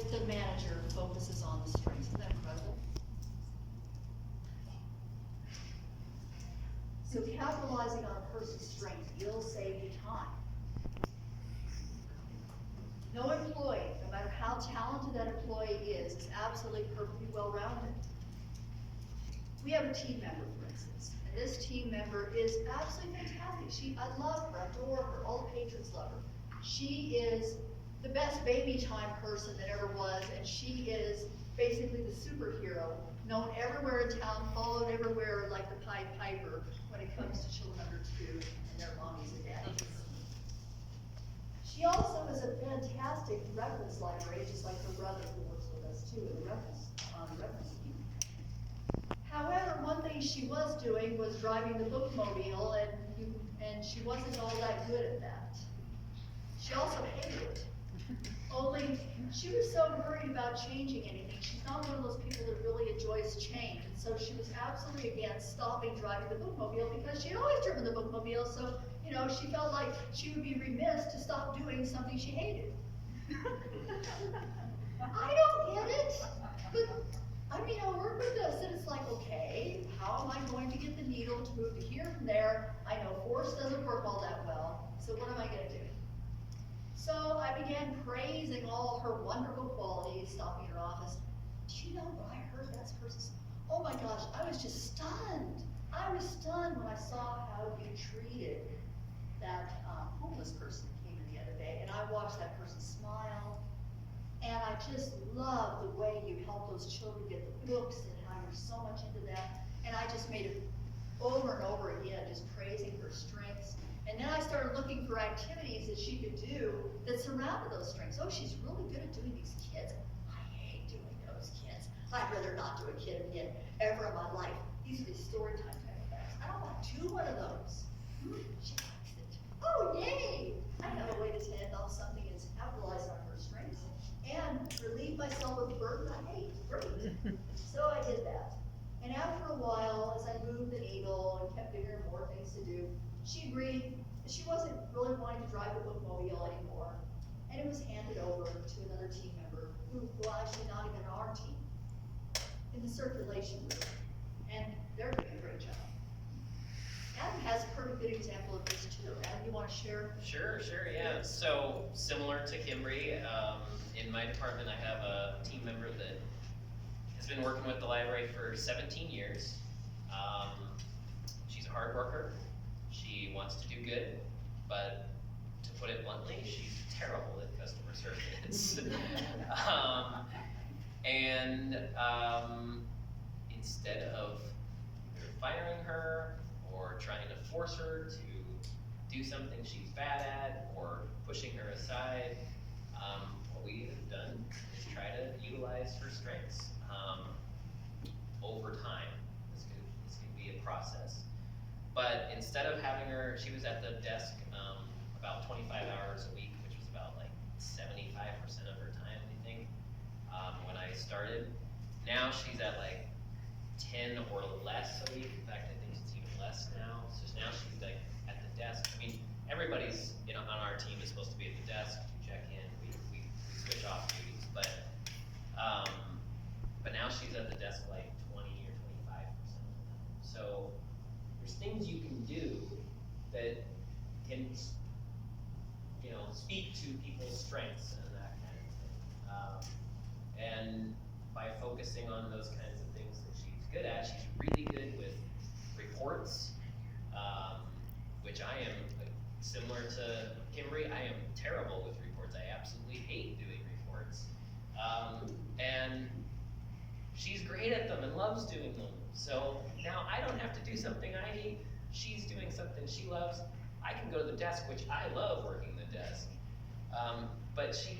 if the manager focuses on the strengths. Isn't that incredible? So capitalizing on a person's strength will save you time. No employee, no matter how talented that employee is absolutely perfectly well-rounded. We have a team member, for instance, and this team member is absolutely fantastic. I love her, adore her, all the patrons love her. She is the best baby time person that ever was, and she is basically the superhero, known everywhere in town, followed everywhere like the Pied Piper when it comes to children under 2 and their mommies and daddies. She also is a fantastic reference library, just like her brother who works with us too in the reference team. However, one thing she was doing was driving the bookmobile, and she wasn't all that good at that. She also hated it. Only she was so worried about changing anything. She's not one of those people that really enjoys change, and so she was absolutely against stopping driving the bookmobile because she'd always driven the bookmobile, so she felt like she would be remiss to stop doing something she hated. I don't get it, but I work with this, and it's like, okay, how am I going to get the needle to move to here from there? I know force doesn't work all that well, so what am I going to do? So I began praising all her wonderful qualities, stopping in her office. Do you know what I heard that person? Oh my gosh, I was just stunned. I was stunned when I saw how you treated that homeless person that came in the other day, and I watched that person smile, and I just love the way you help those children get the books and how you're so much into that, and I just made it over and over again, just praising her strengths. And then I started looking for activities that she could do that surrounded those strengths. Oh, she's really good at doing these kids. I hate doing those kids. I'd rather not do a kid again ever in my life. These are the story time type of things. I don't want to do one of those. She likes it. Oh, yay! I know a way to handle something is capitalize on her strengths and relieve myself of a burden I hate. Great. So I did that. And after a while, as I moved the needle and kept figuring more things to do, she agreed that she wasn't really wanting to drive the bookmobile anymore. And it was handed over to another team member who was actually not even our team, in the circulation group. And they're doing a great job. Adam has a pretty good example of this too. Adam, you want to share? Sure, yeah. So similar to Kimbre, in my department I have a team member that has been working with the library for 17 years. She's a hard worker. She wants to do good, but to put it bluntly, she's terrible at customer service. Instead of either firing her or trying to force her to do something she's bad at or pushing her aside, what we have done is try to utilize her strengths over time. This could be a process. But instead of having her, she was at the desk about 25 hours a week, which was about like 75% of her time, I think, when I started. Now she's at like 10 or less a week. In fact, I think it's even less now. So now she's like at the desk. I mean, everybody's on our team is supposed to be at the desk. We check in, we switch off duties, but now she's at the desk like 20 or 25% of the time. So there's things you can do that can, speak to people's strengths and that kind of thing. And by focusing on those kinds of things that she's good at, she's really good with reports, which I am, similar to Kimbre, I am terrible with reports. I absolutely hate doing reports. And she's great at them and loves doing them. So now I don't have to do something I hate. She's doing something she loves. I can go to the desk, which I love working the desk. But she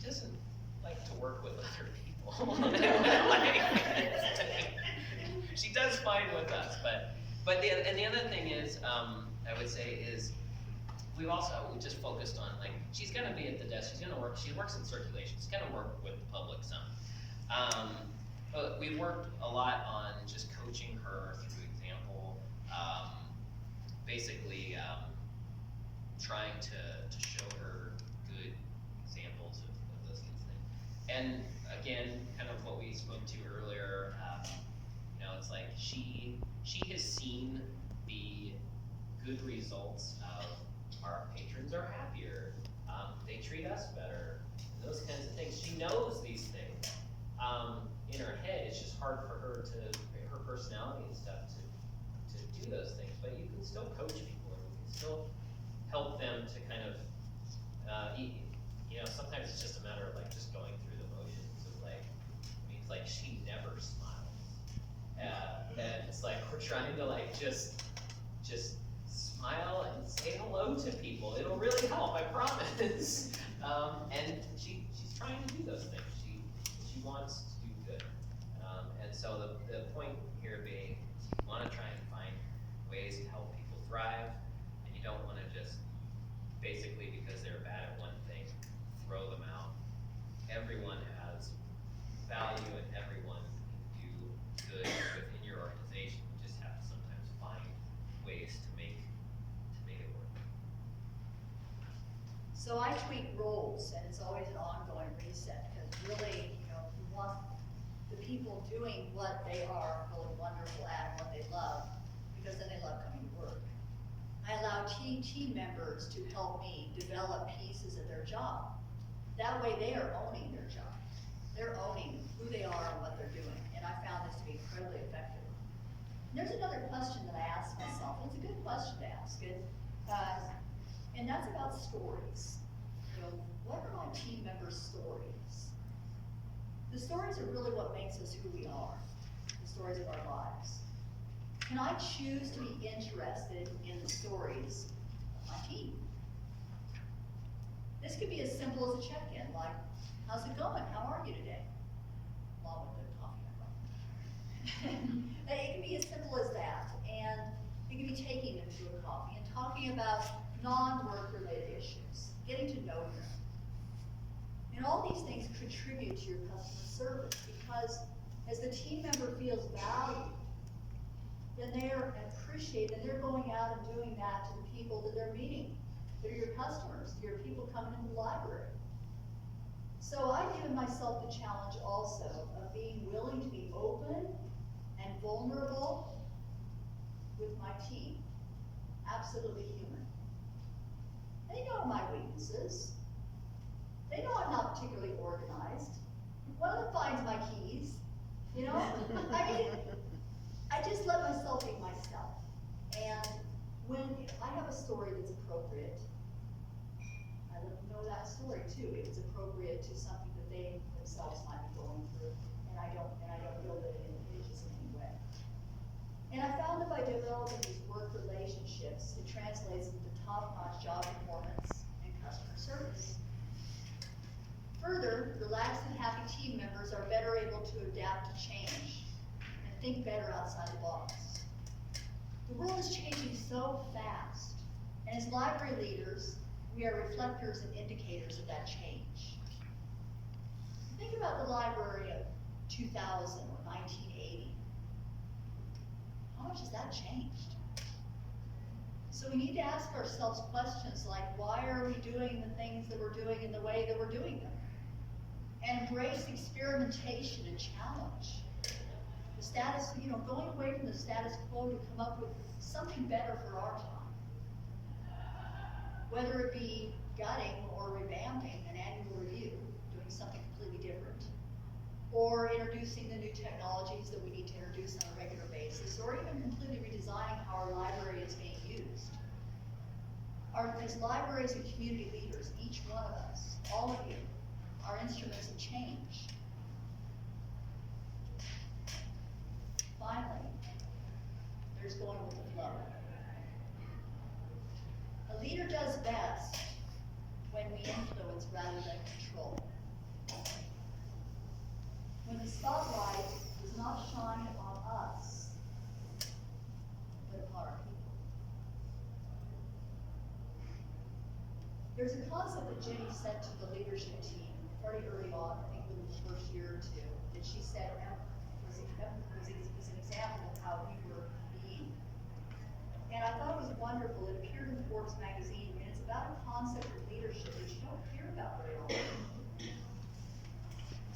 doesn't like to work with other people. She does fine with us, but the other thing is, I would say is, we just focused on, like, she's gonna be at the desk, she works in circulation, she's gonna work with the public some. But we worked a lot on just coaching her through example, basically trying to show her good examples of those kinds of things. And again, kind of what we spoke to earlier, you know, it's like she has seen the good results of our patrons are happier, they treat us better, those kinds of things. She knows these things. In her head, it's just hard for her her personality and stuff to do those things, but you can still coach people and you can still help them to kind of, you know, sometimes it's just a matter of like just going through the motions of like, I mean, it's like she never smiles. And it's like, we're trying to like just smile and say hello to people. It'll really help, I promise. And she's trying to do those things. She wants to do good. And so the point here being, you wanna try and find ways to help people thrive, and you don't wanna just, basically because they're bad at one thing, throw them out. Everyone has value and everyone can do good within your organization. You just have to sometimes find ways to make it work. So I tweak roles, and it's always an ongoing reset, because really, you know, you want the people doing what they are really wonderful at, what they love, because then they love coming to work. I allow team members to help me develop pieces of their job. That way they are owning their job. They're owning who they are and what they're doing, and I found this to be incredibly effective. And there's another question that I ask myself, it's a good question to ask it, and that's about stories. You know, what are my team members' stories? The stories are really what makes us who we are, the stories of our lives. Can I choose to be interested in the stories of my team? This could be as simple as a check-in, like, how's it going? How are you today? Along with the coffee I brought. It can be as simple as that, and it can be taking them to a coffee and talking about non-work related issues, getting to know them. And all these things contribute to your customer service, because as the team member feels valued, then they're appreciated, and they're going out and doing that to the people that they're meeting. They're your customers, your people coming into the library. So I've given myself the challenge also of being willing to be open and vulnerable with my team. Absolutely human. They know my weaknesses. They know I'm not particularly organized. One of them finds my keys, you know? I mean, I just let myself be myself. And when I have a story that's appropriate, I let them know that story too. If it's appropriate to something that they themselves might be going through, and I don't feel that it impinges in any way. And I found that by developing these work relationships, it translates into top-notch job performance and customer service. Further, relaxed and happy team members are better able to adapt to change and think better outside the box. The world is changing so fast, and as library leaders, we are reflectors and indicators of that change. Think about the library of 2000 or 1980. How much has that changed? So we need to ask ourselves questions like, why are we doing the things that we're doing in the way that we're doing them? And embrace experimentation and challenge. The status, you know, going away from the status quo to come up with something better for our time. Whether it be gutting or revamping an annual review, doing something completely different, or introducing the new technologies that we need to introduce on a regular basis, or even completely redesigning how our library is being used. As libraries and community leaders, each one of us, all of you, are instruments of change. Finally, there's going with the flow. A leader does best when we influence rather than control. When the spotlight does not shine upon us, but upon our people. There's a concept that Jenny said to the leadership team pretty early on, I think within the first year or two, that she said was an example of how we were being. And I thought it was wonderful. It appeared in Forbes magazine, and it's about a concept of leadership that you don't hear about very often.